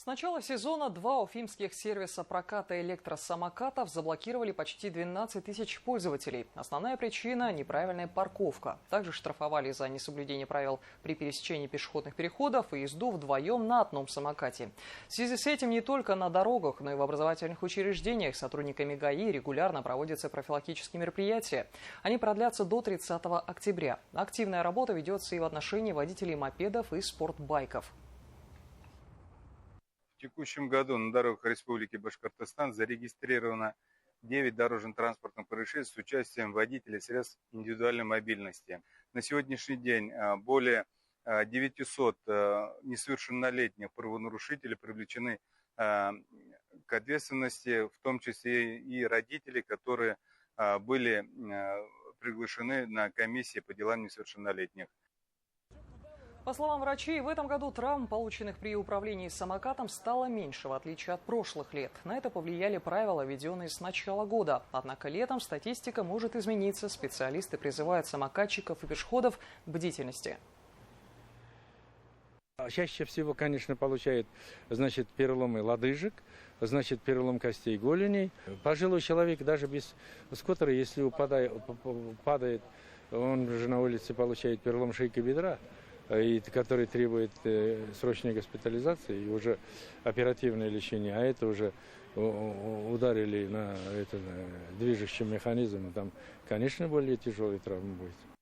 начала сезона два уфимских сервиса проката электросамокатов заблокировали почти 12 тысяч пользователей. Основная причина – неправильная парковка. Также штрафовали за несоблюдение правил при пересечении пешеходных переходов и езду вдвоем на одном самокате. В связи с этим не только на дорогах, но и в образовательных учреждениях сотрудниками ГАИ регулярно проводятся профилактические мероприятия. Они продлятся до 30 октября. Активная работа ведется и в отношении водителей мопедов и спортбайков. В текущем году на дорогах Республики Башкортостан зарегистрировано 9 дорожно-транспортных происшествий с участием водителей средств индивидуальной мобильности. На сегодняшний день более 900 несовершеннолетних правонарушителей привлечены к ответственности, в том числе и родители, которые были приглашены на комиссии по делам несовершеннолетних. По словам врачей, в этом году травм, полученных при управлении самокатом, стало меньше, в отличие от прошлых лет. На это повлияли правила, введенные с начала года. Однако летом статистика может измениться. Специалисты призывают самокатчиков и пешеходов к бдительности. Чаще всего, конечно, получают, переломы лодыжек, перелом костей голеней. Пожилой человек даже без скутера, если падает, он же на улице получает перелом шейки бедра, который требует срочной госпитализации и уже оперативное лечение. А это уже ударили на движущий механизм. Там, конечно, более тяжелый травма будет.